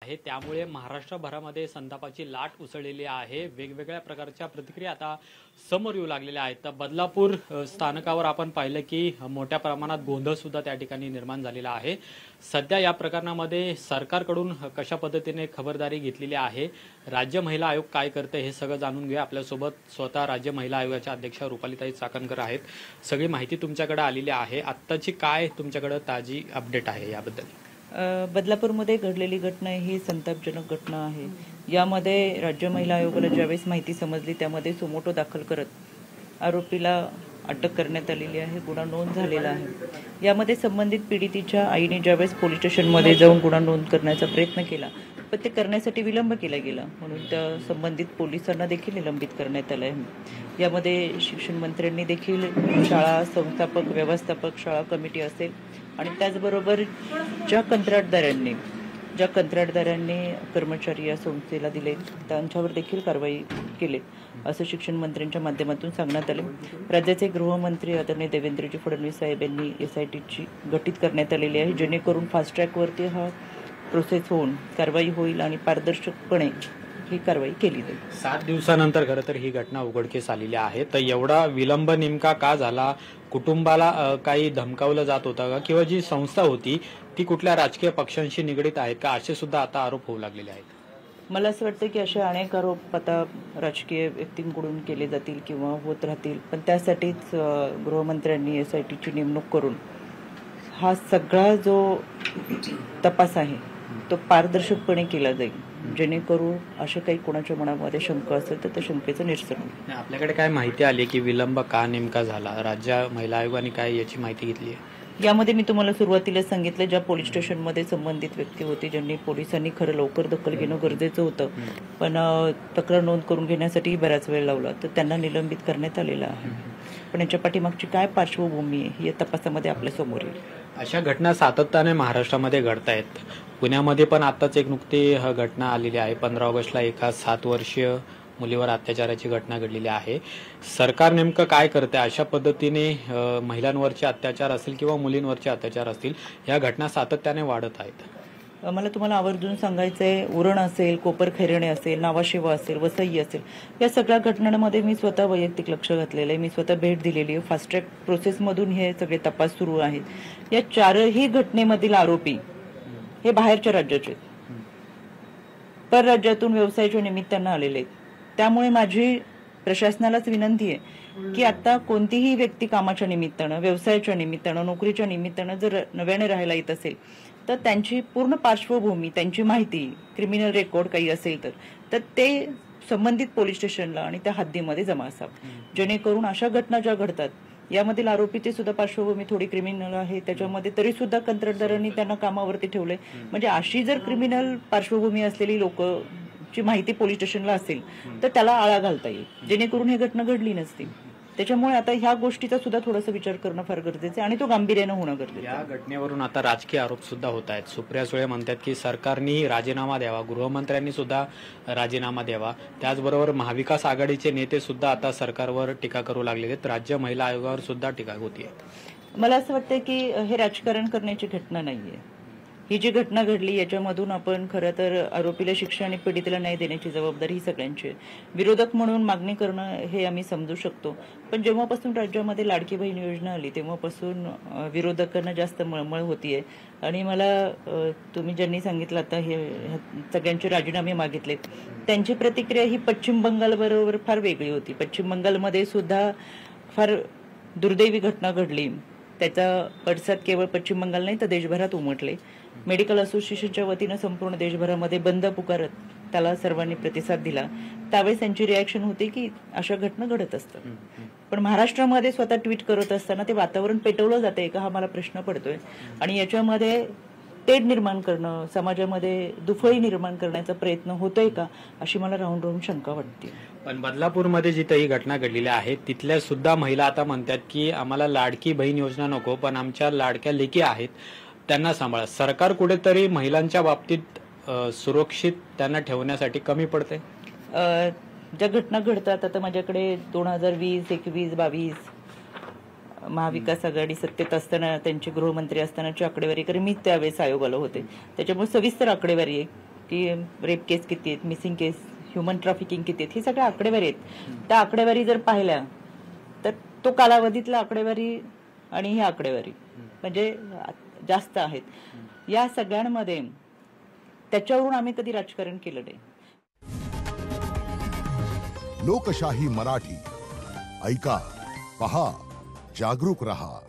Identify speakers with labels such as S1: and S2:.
S1: आहे, त्यामुळे महाराष्ट्रभरामध्ये संतापाची लाट उसळलेली आहे। वेगवेगळ्या प्रकारच्या प्रतिक्रिया आता समोर येऊ लागलेल्या आहेत। तर बदलापूर स्थानकावर आपण पाहिलं की मोठ्या प्रमाणात गोंधळ सुद्धा त्या ठिकाणी निर्माण झालेला आहे। सध्या या प्रकरणामध्ये सरकारकडून कशा पद्धतीने खबरदारी घेतलेली आहे, राज्य महिला आयोग काय करते हे सगळं जाणून घेऊया। आपल्यासोबत स्वतः राज्य महिला आयोगाच्या अध्यक्षा रुपालीताई चाकणकर आहेत। सगळी माहिती तुमच्याकडे आलेली आहे। आत्ताची काय तुमच्याकडे ताजी अपडेट आहे याबद्दल?
S2: बदलापूरमध्ये घडलेली घटना ही संतापजनक घटना आहे। यामध्ये राज्य महिला आयोगाला ज्यावेळेस माहिती समजली त्यामध्ये सुमोटो दाखल करत आरोपीला अटक करण्यात आलेली आहे। गुन्हा नोंद झालेला आहे। यामध्ये संबंधित पीडितेच्या आईने ज्यावेळेस पोलीस स्टेशनमध्ये जाऊन गुन्हा नोंद करण्याचा प्रयत्न केला, पण ते करण्यासाठी विलंब केला गेला, म्हणून त्या संबंधित पोलिसांना देखील निलंबित करण्यात आलं आहे। यामध्ये शिक्षण मंत्र्यांनी देखील शाळा संस्थापक, व्यवस्थापक, शाळा कमिटी असेल आणि त्याचबरोबर ज्या कंत्राटदारांनी कर्मचारी या संस्थेला दिले त्यांच्यावर देखील कारवाई केली असं शिक्षण मंत्र्यांच्या माध्यमातून सांगण्यात आले। राज्याचे गृहमंत्री आदरणीय देवेंद्रजी फडणवीस साहेब यांनी SITची गठीत करण्यात आलेली आहे, जेणेकरून फास्ट ट्रॅकवरती हा प्रोसेस होऊन कारवाई होईल आणि पारदर्शकपणे ही कारवाई केली जाईल।
S1: 7 दिवसानंतर खरं तर ही घटना उघडकीस आलेली आहे। तर एवढा विलंब नेमका का झाला? कुटुंबाला काही धमकावलं जात होतं का, किंवा जी संस्था होती ती कुठल्या राजकीय पक्षांशी निगडीत आहेत का, असे सुद्धा आता आरोप होऊ लागलेले आहेत?
S2: मला असं वाटतं की असे अनेक आरोप आता राजकीय व्यक्तींकडून केले जातील किंवा होत राहतील, पण त्यासाठीच गृहमंत्र्यांनी SITची नेमणूक करून हा सगळा जो तपास आहे तो पारदर्शकपणे केला जाईल, जेणेकरून असे काही कोणाच्या मनामध्ये शंका असेल तर त्या शंकेचं निरसन होईल।
S1: आपल्याकडे काय माहिती आली की विलंब का नेमका झाला? राज्य महिला आयोगाने काय याची माहिती घेतली आहे?
S2: यामध्ये मी तुम्हाला सुरुवातीला सांगितलं, ज्या पोलीस स्टेशनमध्ये संबंधित व्यक्ती होती ज्यांनी पोलिसांनी खरं लवकर दखल घेणं गरजेचं होतं, पण तक्रार नोंद करून घेण्यासाठी बराच वेळ लावला, तर त्यांना निलंबित करण्यात आलेलं आहे। पण याच्या पाठीमागची काय पार्श्वभूमी आहे ही तपासामध्ये आपल्या समोर येईल।
S1: अशा घटना सातत्याने महाराष्ट्रामध्ये घडत आहेत। पुण्यामध्ये पण आताच एक नुकती घटना आलेली आहे। 15 ऑगस्टला एका 7 वर्षीय मुलीवर अत्याचाराची घटना घडलेली आहे। सरकार नेमकं काय करते? अशा पद्धतीने महिलांवरचे अत्याचार असतील किंवा मुलींवरचे अत्याचार असतील, या घटना सातत्याने वाढत आहेत।
S2: मला तुम्हाला आवर्जून सांगायचंय, उरण असेल, कोपर खैरणे असेल, नावाशेवा असेल, वसई असेल, या सगळ्या घटनांमध्ये मी स्वतः वैयक्तिक लक्ष घातलेलं आहे। मी स्वतः भेट दिलेली आहे। फास्ट ट्रॅक प्रोसेसमधून हे सगळे तपास सुरू आहेत। या 4ही घटनेमधील आरोपी हे बाहेरच्या राज्याचे, परराज्यातून व्यवसायाच्या निमित्तानं आलेले आहेत। त्यामुळे माझी प्रशासनालाच विनंती आहे की आता कोणतीही व्यक्ती कामाच्या निमित्तानं, व्यवसायाच्या निमित्तानं, नोकरीच्या निमित्तानं जर नव्याने राहायला येत असेल तर त्यांची पूर्ण पार्श्वभूमी, त्यांची माहिती, क्रिमिनल रेकॉर्ड काही असेल तर ते संबंधित पोलीस स्टेशनला आणि त्या हद्दीमध्ये जमा असावं, जेणेकरून अशा घटना ज्या घडतात यामधील आरोपीची सुद्धा पार्श्वभूमी थोडी क्रिमिनल आहे त्याच्यामध्ये, तरी सुद्धा कंत्राटदारांनी त्यांना कामावरती ठेवले। म्हणजे अशी जर क्रिमिनल पार्श्वभूमी असलेली लोक ची माहिती पोलीस स्टेशनला असेल तर त्याला आळा घालता येईल, जेणेकरून ही घटना घडली नसती। त्याच्यामुळे आता ह्या गोष्टीचा सुद्धा थोडासा विचार करणं फार गरजेचं आहे आणि तो गांभीर्यानं होणं गरजेचं आहे।
S1: या घटनेवरून आता राजकीय आरोप सुद्धा होत आहेत। सुप्रिया सुळे म्हणतात की सरकारने राजीनामा द्यावा, गृहमंत्र्यांनी सुद्धा राजीनामा द्यावा। त्याचबरोबर महाविकास आघाडीचे नेते सुद्धा आता सरकारवर टीका करू लागलेले आहेत। राज्य महिला आयोगावर सुद्धा टीका होतीये।
S2: मला असं वाटतं की हे राजकारण करण्याची घटना नाहीये। ही जी घटना घडली याच्यामधून आपण खरं तर आरोपीला शिक्षा आणि पीडितेला न्याय देण्याची जबाबदारी ही सगळ्यांची आहे। विरोधक म्हणून मागणी करणं हे आम्ही समजू शकतो, पण जेव्हापासून राज्यामध्ये लाडकी बहीण योजना आली तेव्हापासून विरोधकांना जास्त मळमळ होतीये। आणि मला तुम्ही ज्यांनी सांगितलं आता हे सगळ्यांचे राजीनामे मागितले, त्यांची प्रतिक्रिया ही पश्चिम बंगाल बरोबर फार वेगळी होती। पश्चिम बंगालमध्ये सुद्धा फार दुर्दैवी घटना घडली, त्याचा पडसाद केवळ पश्चिम बंगाल नाही तर देशभरात उमटले। मेडिकल असोसिएशनच्या वतीनं संपूर्ण देशभरामध्ये बंद पुकारत त्याला सर्वांनी प्रतिसाद दिला। त्यावेळेस त्यांची रिॲक्शन होती की अशा घटना घडत असतात, पण महाराष्ट्रामध्ये स्वतः ट्विट करत असताना ते वातावरण पेटवलं जाते का, हा मला प्रश्न पडतोय। आणि याच्यामध्ये तेढ निर्माण करणं, समाजामध्ये दुफळी निर्माण करण्याचा प्रयत्न होतोय का, अशी मला राहून राहून शंका वाटते।
S1: पण बदलापूरमध्ये जिथे ही घटना घडलेली आहे तिथल्या सुद्धा महिला आता म्हणतात की आम्हाला लाडकी बहीण योजना नको, पण आमच्या लाडक्या लेकी आहेत त्यांना सांभाळा। सरकार कुठेतरी महिलांच्या बाबतीत सुरक्षित त्यांना ठेवण्यासाठी कमी पडते।
S2: ज्या घटना घडतात आता माझ्याकडे 2020, 21, 22 महाविकास आघाडी सत्तेत असताना त्यांचे गृहमंत्री असतानाची आकडेवारी, कारण मी त्यावेळेस आयोगाला होते, त्याच्यामुळे सविस्तर आकडेवारी आहे की रेप केस किती आहेत, मिसिंग केस, ह्युमन ट्रॅफिकिंग किती आहेत, हे सगळ्या आकडेवारी आहेत. त्या आकडेवारी जर पाहिल्या तर तो कालावधीतला आकडेवारी आणि ही आकडेवारी म्हणजे जास्त आहेत. या सगळ्यांमध्ये त्याच्यावरून आम्ही कधी राजकारण केलं नाही.
S3: लोकशाही मराठी ऐका, पहा, जागरूक रहा.